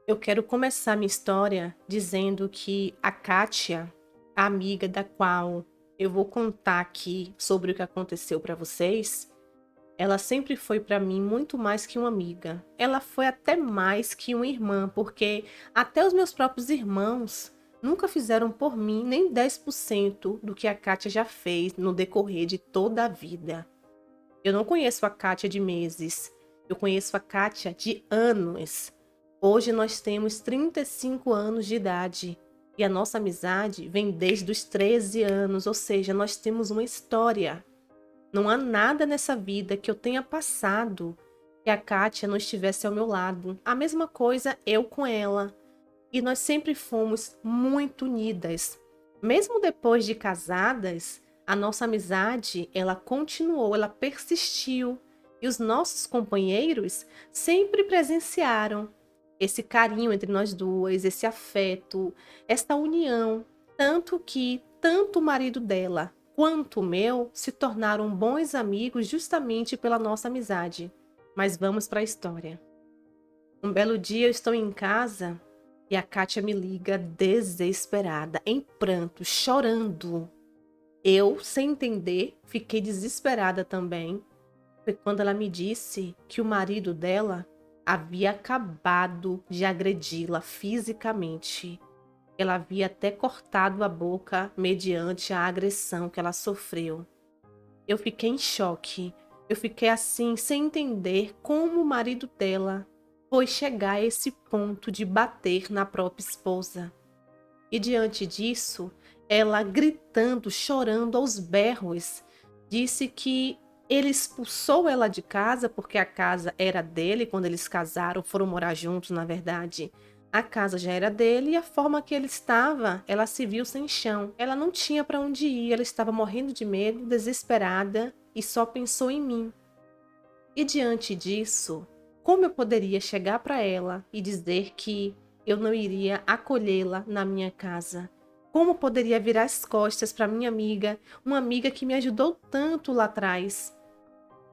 Eu quero começar minha história dizendo que a Kátia, a amiga da qual eu vou contar aqui sobre o que aconteceu para vocês, ela sempre foi para mim muito mais que uma amiga. Ela foi até mais que uma irmã, porque até os meus próprios irmãos nunca fizeram por mim nem 10% do que a Kátia já fez no decorrer de toda a vida. Eu não conheço a Kátia de meses, eu conheço a Kátia de anos. Hoje nós temos 35 anos de idade e a nossa amizade vem desde os 13 anos, ou seja, nós temos uma história. Não há nada nessa vida que eu tenha passado que a Kátia não estivesse ao meu lado. A mesma coisa eu com ela. E nós sempre fomos muito unidas. Mesmo depois de casadas, a nossa amizade, ela continuou, ela persistiu. E os nossos companheiros sempre presenciaram esse carinho entre nós duas, esse afeto, essa união. Tanto que tanto o marido dela quanto o meu se tornaram bons amigos justamente pela nossa amizade. Mas vamos para a história. Um belo dia eu estou em casa e a Kátia me liga desesperada, em prantos, chorando. Eu, sem entender, fiquei desesperada também. Foi quando ela me disse que o marido dela havia acabado de agredi-la fisicamente. Ela havia até cortado a boca mediante a agressão que ela sofreu. Eu fiquei em choque. Eu fiquei assim, sem entender como o marido dela foi chegar a esse ponto de bater na própria esposa. E diante disso, ela gritando, chorando aos berros, disse que ele expulsou ela de casa porque a casa era dele quando eles casaram, foram morar juntos, na verdade. A casa já era dele e a forma que ele estava, ela se viu sem chão. Ela não tinha para onde ir, ela estava morrendo de medo, desesperada e só pensou em mim. E diante disso, como eu poderia chegar para ela e dizer que eu não iria acolhê-la na minha casa? Como poderia virar as costas para minha amiga, uma amiga que me ajudou tanto lá atrás?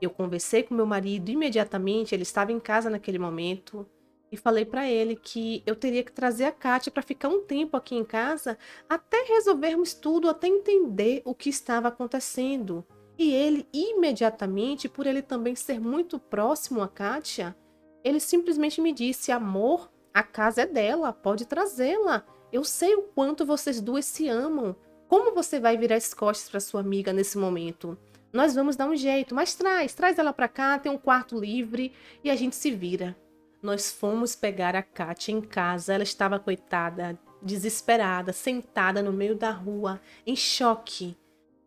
Eu conversei com meu marido imediatamente, ele estava em casa naquele momento, e falei para ele que eu teria que trazer a Kátia para ficar um tempo aqui em casa até resolvermos tudo, até entender o que estava acontecendo. E ele imediatamente, por ele também ser muito próximo a Kátia, ele simplesmente me disse: "Amor, a casa é dela, pode trazê-la. Eu sei o quanto vocês duas se amam. Como você vai virar as costas para sua amiga nesse momento? Nós vamos dar um jeito, mas traz ela para cá, tem um quarto livre e a gente se vira." Nós fomos pegar a Kátia em casa, ela estava coitada, desesperada, sentada no meio da rua, em choque.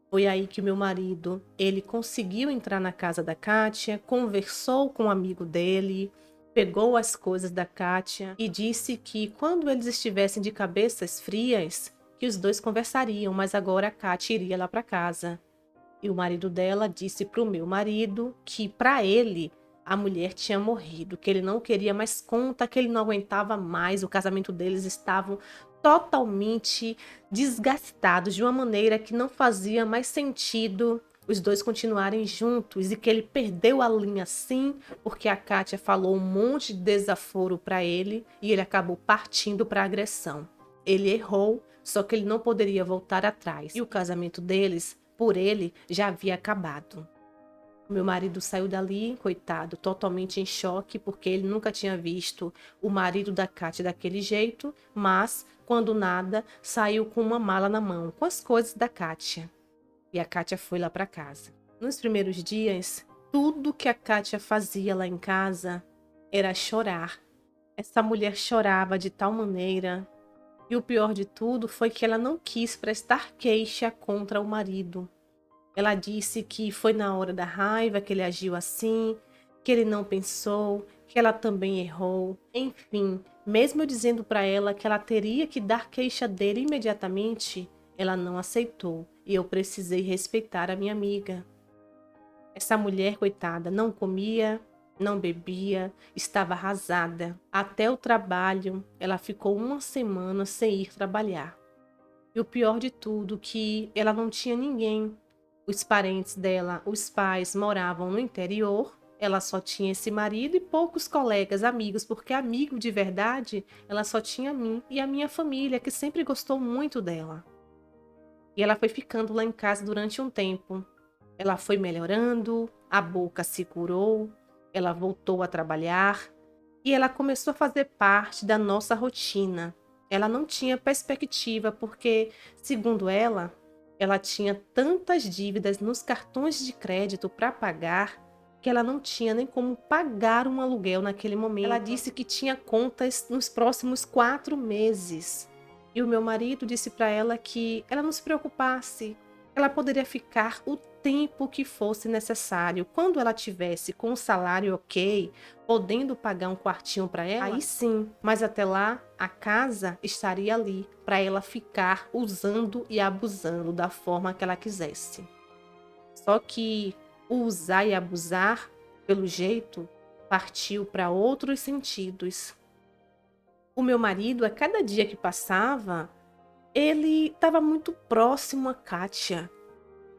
Foi aí que o meu marido, ele conseguiu entrar na casa da Kátia, conversou com um amigo dele, pegou as coisas da Kátia e disse que quando eles estivessem de cabeças frias, que os dois conversariam, mas agora a Kátia iria lá para casa. E o marido dela disse para o meu marido que para ele a mulher tinha morrido, que ele não queria mais conta, que ele não aguentava mais, o casamento deles estava totalmente desgastados de uma maneira que não fazia mais sentido os dois continuarem juntos e que ele perdeu a linha sim, porque a Kátia falou um monte de desaforo para ele e ele acabou partindo para a agressão. Ele errou, só que ele não poderia voltar atrás. E o casamento deles, por ele, já havia acabado. Meu marido saiu dali, coitado, totalmente em choque, porque ele nunca tinha visto o marido da Kátia daquele jeito, mas, quando nada, saiu com uma mala na mão, com as coisas da Kátia. E a Kátia foi lá para casa. Nos primeiros dias, tudo que a Kátia fazia lá em casa era chorar. Essa mulher chorava de tal maneira. E o pior de tudo foi que ela não quis prestar queixa contra o marido. Ela disse que foi na hora da raiva que ele agiu assim, que ele não pensou, que ela também errou. Enfim, mesmo eu dizendo para ela que ela teria que dar queixa dele imediatamente, ela não aceitou e eu precisei respeitar a minha amiga. Essa mulher, coitada, não comia, não bebia, estava arrasada. Até o trabalho, ela ficou uma semana sem ir trabalhar. E o pior de tudo, que ela não tinha ninguém. Os parentes dela, os pais, moravam no interior. ela só tinha esse marido e poucos colegas, amigos, porque amigo de verdade, ela só tinha a mim e a minha família, que sempre gostou muito dela. E ela foi ficando lá em casa durante um tempo. Ela foi melhorando, a boca se curou, ela voltou a trabalhar e ela começou a fazer parte da nossa rotina. Ela não tinha perspectiva porque, segundo ela tinha tantas dívidas nos cartões de crédito para pagar que ela não tinha nem como pagar um aluguel naquele momento. Ela disse que tinha contas nos próximos 4 meses. E o meu marido disse para ela que ela não se preocupasse, ela poderia ficar o tempo que fosse necessário. Quando ela tivesse com o salário ok, podendo pagar um quartinho para ela, aí sim, mas até lá a casa estaria ali para ela ficar usando e abusando da forma que ela quisesse. Só que o usar e abusar, pelo jeito, partiu para outros sentidos. O meu marido, a cada dia que passava, ele estava muito próximo a Kátia.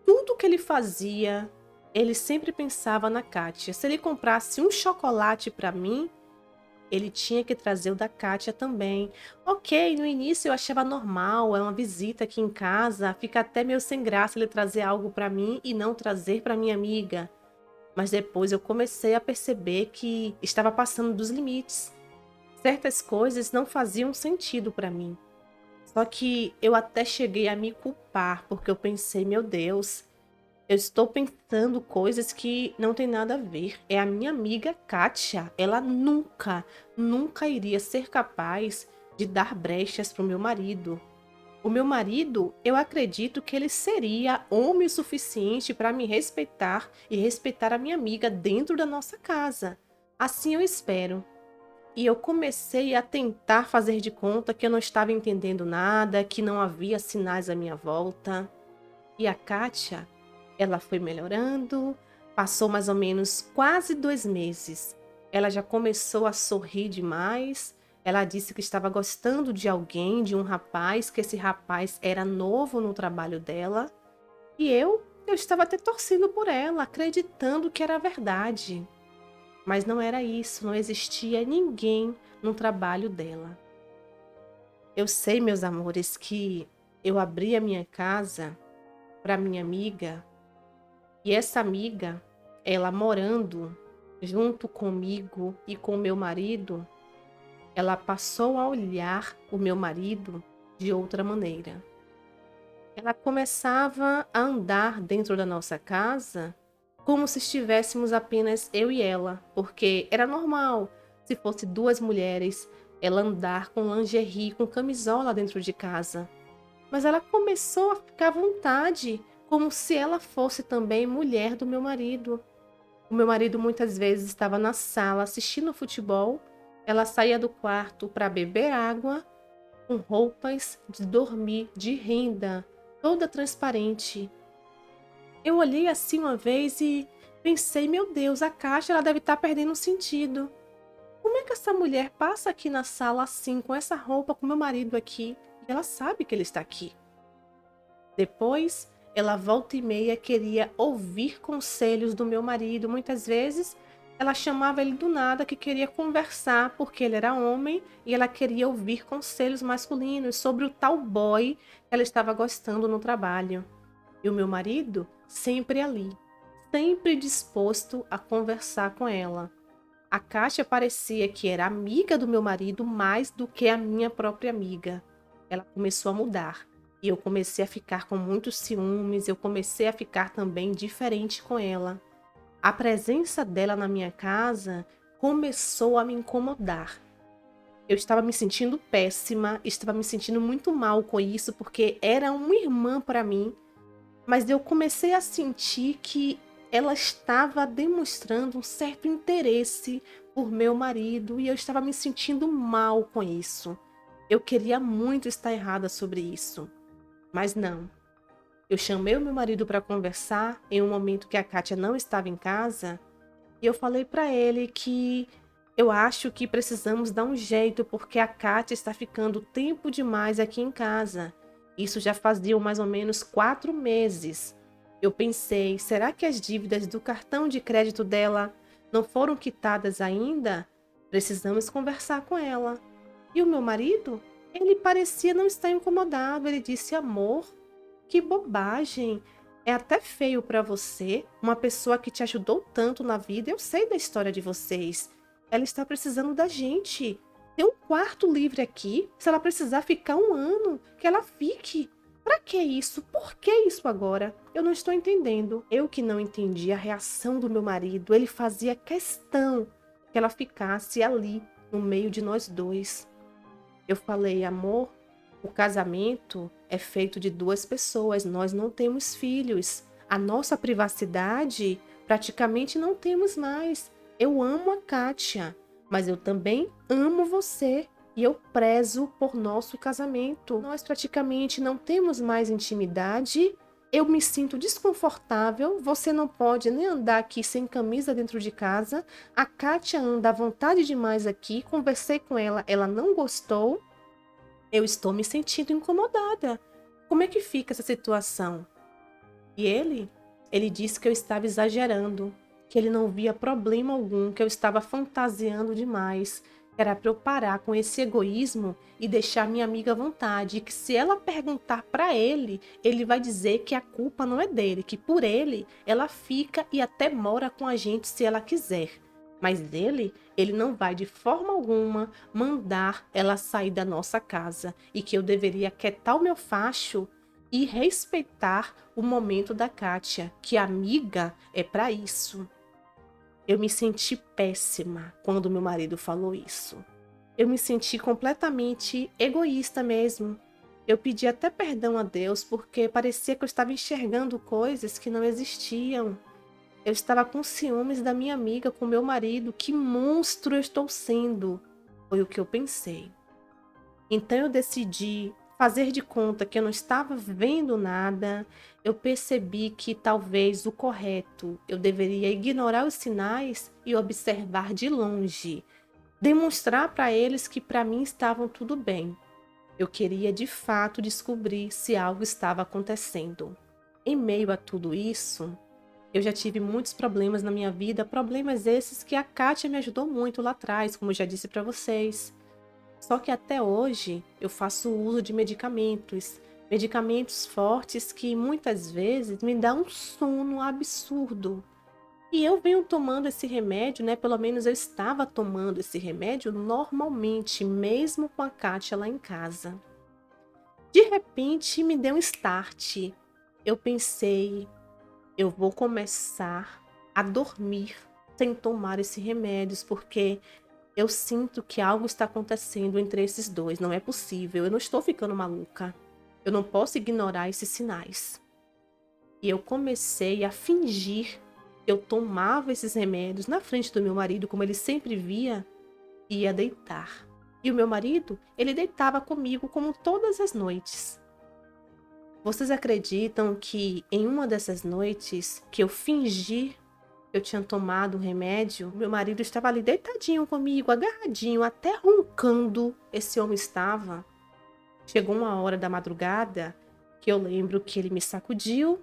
Tudo que ele fazia, ele sempre pensava na Kátia. Se ele comprasse um chocolate para mim, ele tinha que trazer o da Kátia também. Ok, no início eu achava normal, é uma visita aqui em casa, fica até meio sem graça ele trazer algo para mim e não trazer para minha amiga. Mas depois eu comecei a perceber que estava passando dos limites. Certas coisas não faziam sentido para mim. Só que eu até cheguei a me culpar, porque eu pensei, meu Deus, eu estou pensando coisas que não tem nada a ver. É a minha amiga Kátia. Ela nunca iria ser capaz de dar brechas para o meu marido. O meu marido, eu acredito que ele seria homem o suficiente para me respeitar e respeitar a minha amiga dentro da nossa casa. Assim eu espero. E eu comecei a tentar fazer de conta que eu não estava entendendo nada, que não havia sinais à minha volta. E a Kátia, ela foi melhorando, passou mais ou menos quase 2 meses. Ela já começou a sorrir demais. Ela disse que estava gostando de alguém, de um rapaz, que esse rapaz era novo no trabalho dela. E eu estava até torcendo por ela, acreditando que era verdade. Mas não era isso, não existia ninguém no trabalho dela. Eu sei, meus amores, que eu abri a minha casa para minha amiga e essa amiga, ela morando junto comigo e com meu marido, ela passou a olhar o meu marido de outra maneira. Ela começava a andar dentro da nossa casa como se estivéssemos apenas eu e ela, porque era normal, se fosse duas mulheres, ela andar com lingerie, com camisola dentro de casa. Mas ela começou a ficar à vontade, como se ela fosse também mulher do meu marido. O meu marido muitas vezes estava na sala assistindo futebol, ela saía do quarto para beber água, com roupas de dormir, de renda, toda transparente. Eu olhei assim uma vez e pensei, meu Deus, a caixa ela deve estar perdendo o sentido. Como é que essa mulher passa aqui na sala assim, com essa roupa, com meu marido aqui, e ela sabe que ele está aqui? Depois, ela volta e meia queria ouvir conselhos do meu marido. Muitas vezes, ela chamava ele do nada que queria conversar, porque ele era homem, e ela queria ouvir conselhos masculinos sobre o tal boy que ela estava gostando no trabalho. E o meu marido sempre ali, sempre disposto a conversar com ela. A Kátia parecia que era amiga do meu marido mais do que a minha própria amiga. Ela começou a mudar. E eu comecei a ficar com muitos ciúmes, eu comecei a ficar também diferente com ela. A presença dela na minha casa começou a me incomodar. Eu estava me sentindo péssima, estava me sentindo muito mal com isso, porque era uma irmã para mim, mas eu comecei a sentir que ela estava demonstrando um certo interesse por meu marido e eu estava me sentindo mal com isso. Eu queria muito estar errada sobre isso, mas não. Eu chamei o meu marido para conversar em um momento que a Kátia não estava em casa e eu falei para ele que eu acho que precisamos dar um jeito porque a Kátia está ficando tempo demais aqui em casa. Isso já fazia mais ou menos 4 meses. Eu pensei, será que as dívidas do cartão de crédito dela não foram quitadas ainda? Precisamos conversar com ela. E o meu marido? Ele parecia não estar incomodado. Ele disse: amor, que bobagem. É até feio para você, uma pessoa que te ajudou tanto na vida. Eu sei da história de vocês. Ela está precisando da gente. Tem um quarto livre aqui. Se ela precisar ficar 1 ano, que ela fique. Pra que isso? Por que isso agora? Eu não estou entendendo. Eu que não entendi a reação do meu marido. Ele fazia questão que ela ficasse ali, no meio de nós dois. Eu falei: amor, o casamento é feito de 2 pessoas. Nós não temos filhos. A nossa privacidade praticamente não temos mais. Eu amo a Kátia, mas eu também amo você. E eu prezo por nosso casamento. Nós praticamente não temos mais intimidade. Eu me sinto desconfortável. Você não pode nem andar aqui sem camisa dentro de casa. A Kátia anda à vontade demais aqui. Conversei com ela, ela não gostou. Eu estou me sentindo incomodada. Como é que fica essa situação? E ele disse que eu estava exagerando, que ele não via problema algum, que eu estava fantasiando demais, que era para eu parar com esse egoísmo e deixar minha amiga à vontade, e que se ela perguntar para ele, ele vai dizer que a culpa não é dele, que por ele ela fica e até mora com a gente se ela quiser. Mas ele não vai de forma alguma mandar ela sair da nossa casa, e que eu deveria quietar o meu facho e respeitar o momento da Kátia, que amiga é para isso. Eu me senti péssima quando meu marido falou isso. Eu me senti completamente egoísta mesmo. Eu pedi até perdão a Deus porque parecia que eu estava enxergando coisas que não existiam. Eu estava com ciúmes da minha amiga com meu marido. Que monstro eu estou sendo! Foi o que eu pensei. Então eu decidi fazer de conta que eu não estava vendo nada. Eu percebi que talvez o correto, eu deveria ignorar os sinais e observar de longe. Demonstrar para eles que para mim estavam tudo bem. Eu queria de fato descobrir se algo estava acontecendo. Em meio a tudo isso, eu já tive muitos problemas na minha vida, problemas esses que a Kátia me ajudou muito lá atrás, como eu já disse para vocês. Só que até hoje eu faço uso de medicamentos, medicamentos fortes que muitas vezes me dão um sono absurdo. E eu venho tomando esse remédio, né? Pelo menos eu estava tomando esse remédio normalmente, mesmo com a Kátia lá em casa. De repente me deu um start. Eu pensei: eu vou começar a dormir sem tomar esses remédios, porque eu sinto que algo está acontecendo entre esses dois. Não é possível, eu não estou ficando maluca. Eu não posso ignorar esses sinais. E eu comecei a fingir que eu tomava esses remédios na frente do meu marido, como ele sempre via, e ia deitar. E o meu marido, ele deitava comigo como todas as noites. Vocês acreditam que em uma dessas noites que eu fingi que eu tinha tomado o remédio, meu marido estava ali deitadinho comigo, agarradinho, até roncando esse homem estava. Chegou uma hora da madrugada que eu lembro que ele me sacudiu,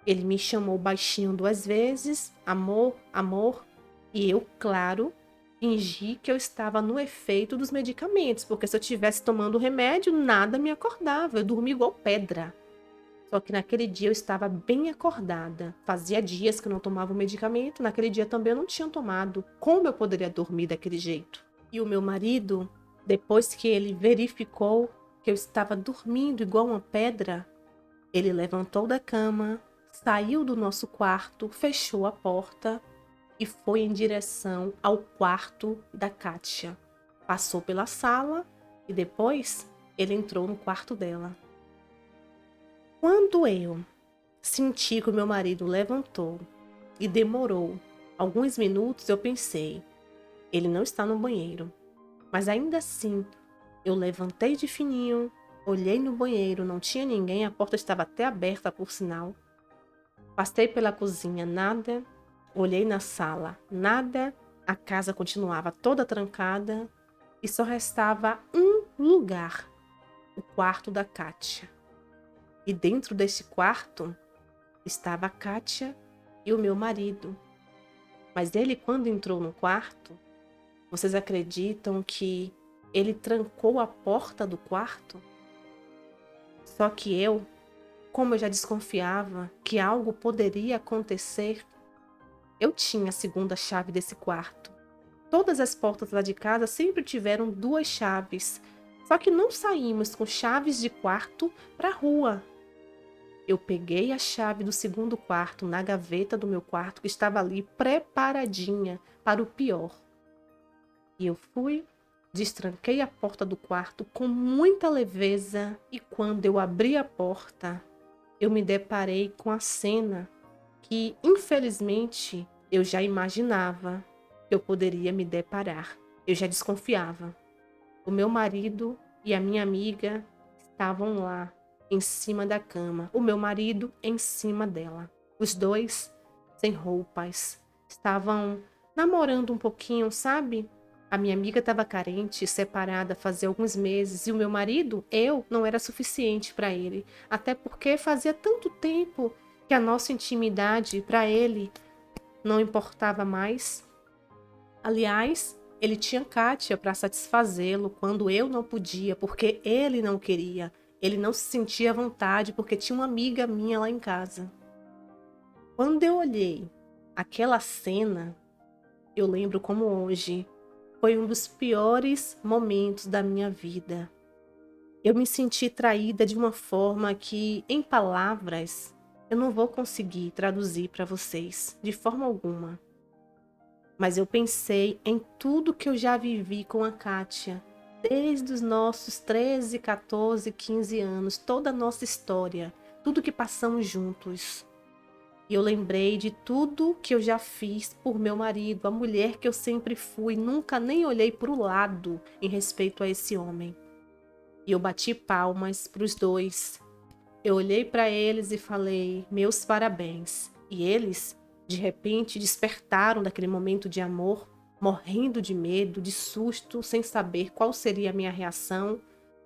ele me chamou baixinho 2 vezes: amor, amor, e eu, claro, fingi que eu estava no efeito dos medicamentos, porque se eu estivesse tomando o remédio, nada me acordava, eu dormia igual pedra. Só que naquele dia eu estava bem acordada. Fazia dias que eu não tomava o medicamento. Naquele dia também eu não tinha tomado. Como eu poderia dormir daquele jeito? E o meu marido, depois que ele verificou que eu estava dormindo igual uma pedra, ele levantou da cama, saiu do nosso quarto, fechou a porta e foi em direção ao quarto da Kátia. Passou pela sala e depois ele entrou no quarto dela. Quando eu senti que o meu marido levantou e demorou alguns minutos, eu pensei: ele não está no banheiro. Mas ainda assim, eu levantei de fininho, olhei no banheiro, não tinha ninguém, a porta estava até aberta, por sinal. Passei pela cozinha, nada. Olhei na sala, nada. A casa continuava toda trancada e só restava um lugar: o quarto da Kátia. E dentro desse quarto estava a Kátia e o meu marido. Mas ele, quando entrou no quarto, vocês acreditam que ele trancou a porta do quarto? Só que eu, como eu já desconfiava que algo poderia acontecer, eu tinha a segunda chave desse quarto. Todas as portas lá de casa sempre tiveram 2 chaves, só que não saímos com chaves de quarto para a rua. Eu peguei a chave do segundo quarto na gaveta do meu quarto, que estava ali preparadinha para o pior. E eu fui, destranquei a porta do quarto com muita leveza, e quando eu abri a porta, eu me deparei com a cena que, infelizmente, eu já imaginava que eu poderia me deparar. Eu já desconfiava. O meu marido e a minha amiga estavam lá, em cima da cama. O meu marido em cima dela. Os dois sem roupas. Estavam namorando um pouquinho, sabe? A minha amiga estava carente, separada fazia alguns meses, e o meu marido, eu, não era suficiente para ele. Até porque fazia tanto tempo que a nossa intimidade para ele não importava mais. Aliás, ele tinha Kátia para satisfazê-lo quando eu não podia, porque ele não queria. Ele não se sentia à vontade porque tinha uma amiga minha lá em casa. Quando eu olhei aquela cena, eu lembro como hoje, foi um dos piores momentos da minha vida. Eu me senti traída de uma forma que, em palavras, eu não vou conseguir traduzir para vocês, de forma alguma. Mas eu pensei em tudo que eu já vivi com a Kátia, desde os nossos 13, 14, 15 anos, toda a nossa história, tudo que passamos juntos. E eu lembrei de tudo que eu já fiz por meu marido, a mulher que eu sempre fui, nunca nem olhei para o lado em respeito a esse homem. E eu bati palmas para os dois. Eu olhei para eles e falei, meus parabéns. E eles, de repente, despertaram daquele momento de amor, morrendo de medo, de susto, sem saber qual seria a minha reação.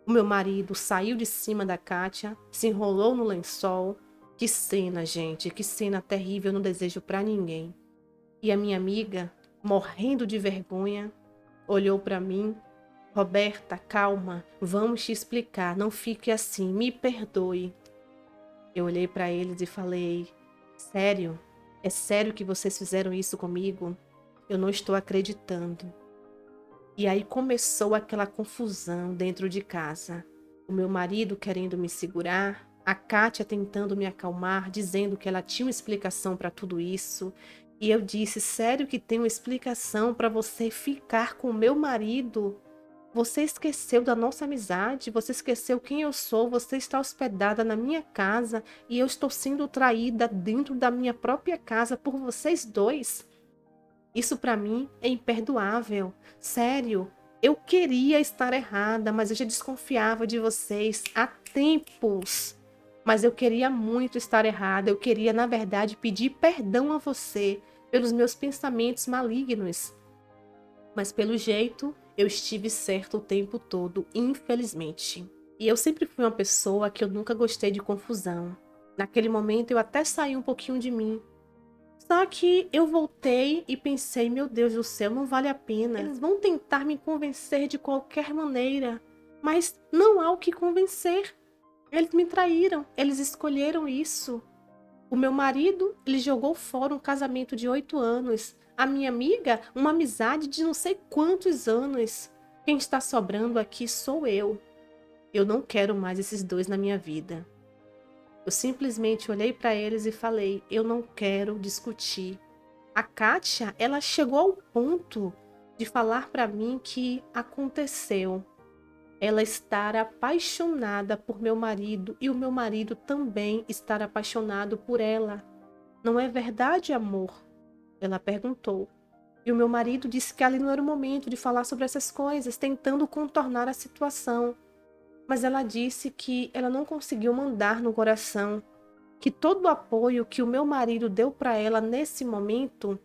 O meu marido saiu de cima da Kátia, se enrolou no lençol. Que cena, gente, que cena terrível, eu não desejo para ninguém. E a minha amiga, morrendo de vergonha, olhou para mim. Roberta, calma, vamos te explicar, não fique assim, me perdoe. Eu olhei para eles e falei, sério? É sério que vocês fizeram isso comigo? Eu não estou acreditando. E aí começou aquela confusão dentro de casa. O meu marido querendo me segurar, a Kátia tentando me acalmar, dizendo que ela tinha uma explicação para tudo isso. E eu disse, sério que tem uma explicação para você ficar com o meu marido? Você esqueceu da nossa amizade, você esqueceu quem eu sou, você está hospedada na minha casa e eu estou sendo traída dentro da minha própria casa por vocês dois. Isso para mim é imperdoável. Sério, eu queria estar errada, mas eu já desconfiava de vocês há tempos. Mas eu queria muito estar errada, eu queria, na verdade, pedir perdão a você pelos meus pensamentos malignos. Mas pelo jeito, eu estive certa o tempo todo, infelizmente. E eu sempre fui uma pessoa que eu nunca gostei de confusão. Naquele momento eu até saí um pouquinho de mim. Só que eu voltei e pensei, meu Deus do céu, não vale a pena. Eles vão tentar me convencer de qualquer maneira, mas não há o que convencer. Eles me traíram, eles escolheram isso. O meu marido, ele jogou fora um casamento de 8 anos. A minha amiga, uma amizade de não sei quantos anos. Quem está sobrando aqui sou eu. Eu não quero mais esses dois na minha vida. Eu simplesmente olhei para eles e falei, eu não quero discutir. A Kátia, ela chegou ao ponto de falar para mim que aconteceu. Ela estar apaixonada por meu marido e o meu marido também estar apaixonado por ela. Não é verdade, amor? Ela perguntou. E o meu marido disse que ali não era o momento de falar sobre essas coisas, tentando contornar a situação. Mas ela disse que ela não conseguiu mandar no coração, que todo o apoio que o meu marido deu para ela nesse momento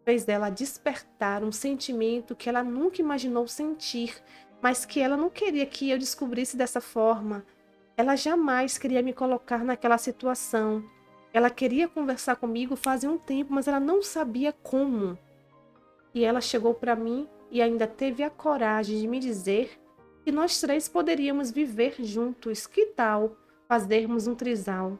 fez dela despertar um sentimento que ela nunca imaginou sentir, mas que ela não queria que eu descobrisse dessa forma. Ela jamais queria me colocar naquela situação. Ela queria conversar comigo fazia um tempo, mas ela não sabia como. E ela chegou para mim e ainda teve a coragem de me dizer que nós três poderíamos viver juntos. Que tal fazermos um trisal?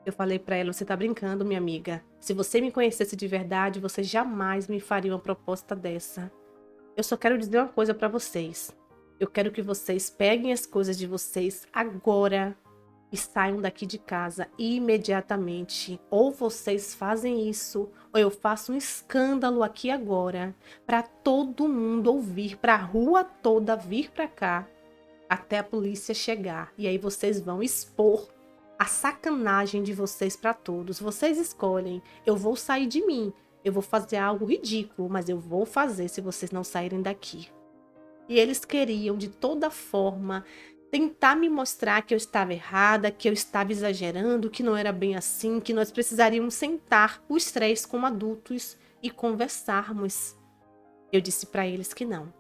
Eu falei para ela: você tá brincando, minha amiga. Se você me conhecesse de verdade, você jamais me faria uma proposta dessa. Eu só quero dizer uma coisa para vocês. Eu quero que vocês peguem as coisas de vocês agora e saiam daqui de casa imediatamente. Ou vocês fazem isso, ou eu faço um escândalo aqui agora para todo mundo ouvir, para a rua toda vir para cá, até a polícia chegar. E aí vocês vão expor a sacanagem de vocês para todos. Vocês escolhem. Eu vou sair de mim. Eu vou fazer algo ridículo, mas eu vou fazer se vocês não saírem daqui. E eles queriam, de toda forma, tentar me mostrar que eu estava errada, que eu estava exagerando, que não era bem assim, que nós precisaríamos sentar os três como adultos e conversarmos. Eu disse para eles que não.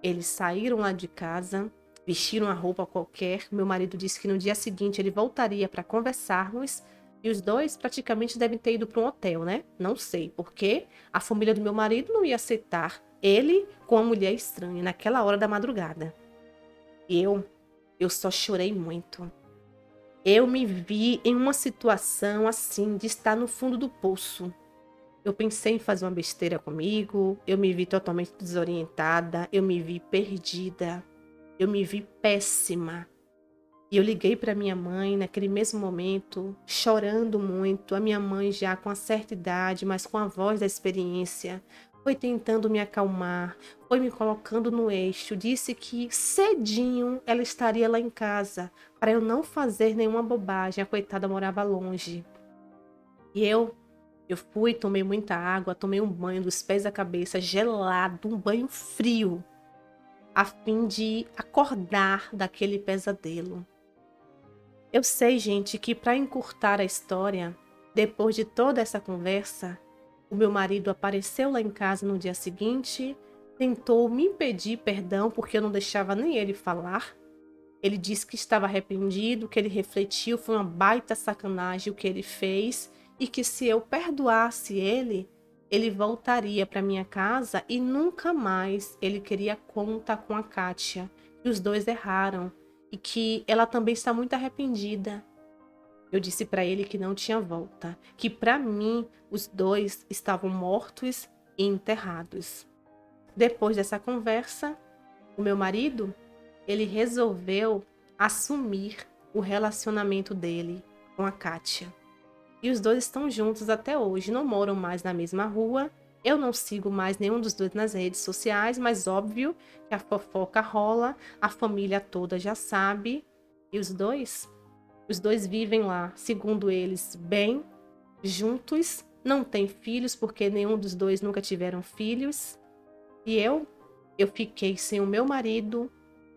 Eles saíram lá de casa, vestiram a roupa qualquer. Meu marido disse que no dia seguinte ele voltaria para conversarmos. E os dois praticamente devem ter ido para um hotel, né? Não sei, porque a família do meu marido não ia aceitar ele com a mulher estranha naquela hora da madrugada. E eu só chorei muito. Eu me vi em uma situação assim, de estar no fundo do poço. Eu pensei em fazer uma besteira comigo, eu me vi totalmente desorientada, eu me vi perdida, eu me vi péssima. E eu liguei para minha mãe naquele mesmo momento, chorando muito. A minha mãe já com uma certa idade, mas com a voz da experiência, foi tentando me acalmar, foi me colocando no eixo. Disse que cedinho ela estaria lá em casa, para eu não fazer nenhuma bobagem. A coitada morava longe. E eu fui, tomei muita água, tomei um banho dos pés à cabeça, gelado, um banho frio, a fim de acordar daquele pesadelo. Eu sei, gente, que para encurtar a história, depois de toda essa conversa, o meu marido apareceu lá em casa no dia seguinte, tentou me pedir perdão porque eu não deixava nem ele falar. Ele disse que estava arrependido, que ele refletiu, foi uma baita sacanagem o que ele fez e que se eu perdoasse ele, ele voltaria para minha casa e nunca mais ele queria conta com a Kátia. E os dois erraram e que ela também está muito arrependida. Eu disse para ele que não tinha volta, que para mim os dois estavam mortos e enterrados. Depois dessa conversa, o meu marido, ele resolveu assumir o relacionamento dele com a Kátia. E os dois estão juntos até hoje, não moram mais na mesma rua. Eu não sigo mais nenhum dos dois nas redes sociais, mas óbvio que a fofoca rola, a família toda já sabe. E os dois vivem lá, segundo eles, bem, juntos, não têm filhos, porque nenhum dos dois nunca tiveram filhos. E eu fiquei sem o meu marido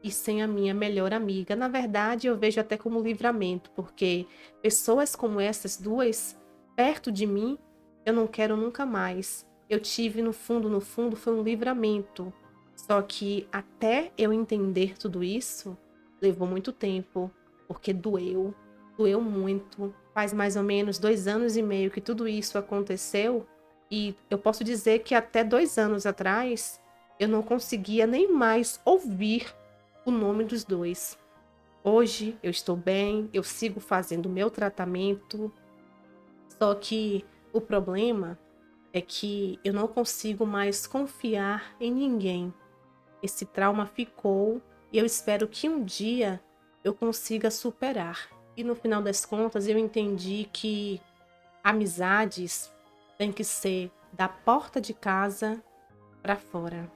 e sem a minha melhor amiga. Na verdade, eu vejo até como livramento, porque pessoas como essas duas, perto de mim, eu não quero nunca mais. Eu tive, no fundo, foi um livramento. Só que até eu entender tudo isso, levou muito tempo, porque doeu muito. Faz mais ou menos 2 anos e meio que tudo isso aconteceu, e eu posso dizer que até 2 anos atrás, eu não conseguia nem mais ouvir o nome dos dois. Hoje eu estou bem, eu sigo fazendo o meu tratamento, só que o problema é que eu não consigo mais confiar em ninguém. Esse trauma ficou e eu espero que um dia eu consiga superar. E no final das contas eu entendi que amizades têm que ser da porta de casa para fora.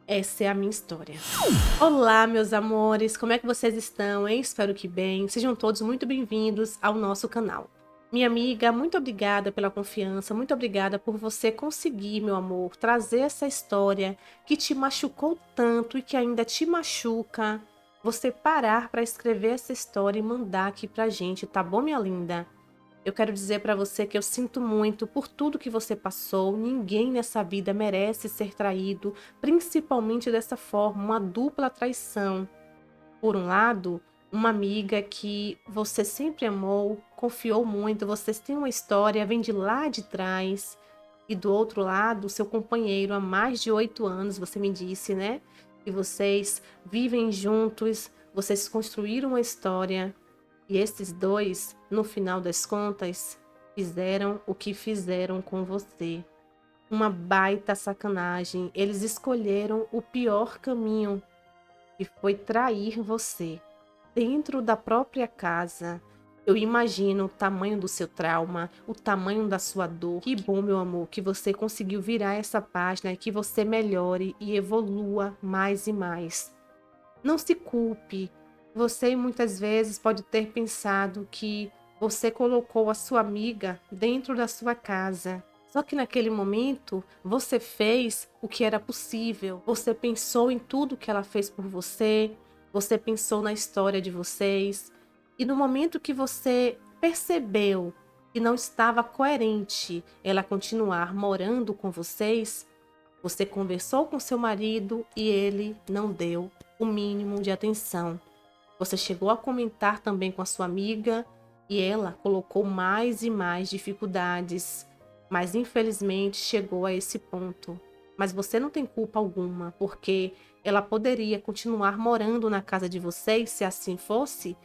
Essa é a minha história. Olá, meus amores, como é que vocês estão, hein? Espero que bem. Sejam todos muito bem-vindos ao nosso canal. Minha amiga, muito obrigada pela confiança, muito obrigada por você conseguir, meu amor, trazer essa história que te machucou tanto e que ainda te machuca. Você parar para escrever essa história e mandar aqui pra gente, tá bom, minha linda? Eu quero dizer para você que eu sinto muito por tudo que você passou. Ninguém nessa vida merece ser traído, principalmente dessa forma, uma dupla traição. Por um lado, uma amiga que você sempre amou, confiou muito, vocês têm uma história, vem de lá de trás, E do outro lado, o seu companheiro há mais de 8 anos, você me disse, né? Que vocês vivem juntos, vocês construíram uma história. E esses dois, no final das contas, fizeram o que fizeram com você. Uma baita sacanagem. Eles escolheram o pior caminho, que foi trair você. Dentro da própria casa. Eu imagino o tamanho do seu trauma, o tamanho da sua dor. Que bom, meu amor, que você conseguiu virar essa página e que você melhore e evolua mais e mais. Não se culpe. Você muitas vezes pode ter pensado que você colocou a sua amiga dentro da sua casa. Só que naquele momento você fez o que era possível. Você pensou em tudo que ela fez por você. Você pensou na história de vocês. E no momento que você percebeu que não estava coerente ela continuar morando com vocês, você conversou com seu marido e ele não deu o mínimo de atenção. Você chegou a comentar também com a sua amiga e ela colocou mais e mais dificuldades, mas infelizmente chegou a esse ponto. Mas você não tem culpa alguma, porque ela poderia continuar morando na casa de vocês, se assim fosse,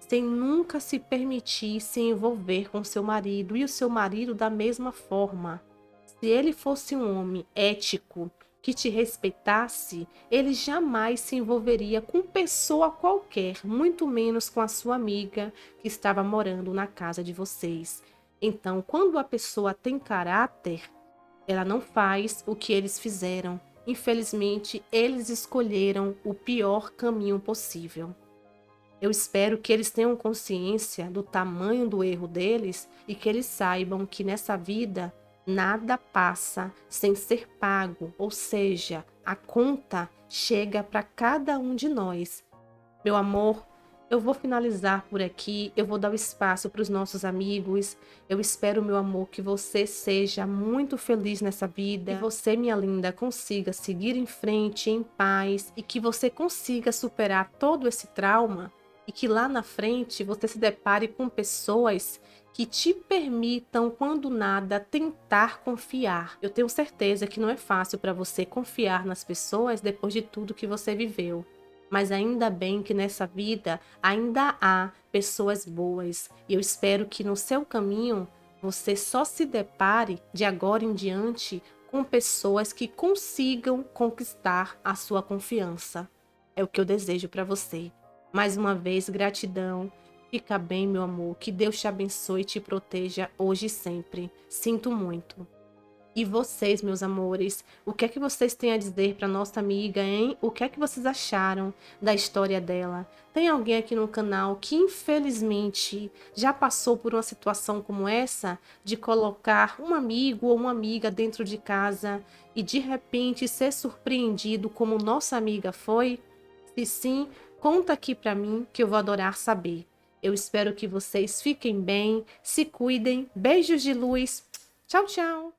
sem nunca se permitir se envolver com seu marido e o seu marido da mesma forma. Se ele fosse um homem ético, que te respeitasse, ele jamais se envolveria com pessoa qualquer, muito menos com a sua amiga que estava morando na casa de vocês. Então, quando a pessoa tem caráter, ela não faz o que eles fizeram. Infelizmente, eles escolheram o pior caminho possível. Eu espero que eles tenham consciência do tamanho do erro deles e que eles saibam que nessa vida nada passa sem ser pago, ou seja, a conta chega para cada um de nós. Meu amor, eu vou finalizar por aqui, eu vou dar o espaço para os nossos amigos. Eu espero, meu amor, que você seja muito feliz nessa vida, que você, minha linda, consiga seguir em frente em paz e que você consiga superar todo esse trauma e que lá na frente você se depare com pessoas que te permitam, quando nada, tentar confiar. Eu tenho certeza que não é fácil para você confiar nas pessoas depois de tudo que você viveu. Mas ainda bem que nessa vida ainda há pessoas boas. E eu espero que no seu caminho você só se depare de agora em diante com pessoas que consigam conquistar a sua confiança. É o que eu desejo para você. Mais uma vez, gratidão. Fica bem, meu amor. Que Deus te abençoe e te proteja hoje e sempre. Sinto muito. E vocês, meus amores, o que é que vocês têm a dizer para nossa amiga, hein? O que é que vocês acharam da história dela? Tem alguém aqui no canal que infelizmente já passou por uma situação como essa, de colocar um amigo ou uma amiga dentro de casa e de repente ser surpreendido como nossa amiga foi? Se sim, conta aqui para mim que eu vou adorar saber. Eu espero que vocês fiquem bem, se cuidem, beijos de luz. Tchau, tchau!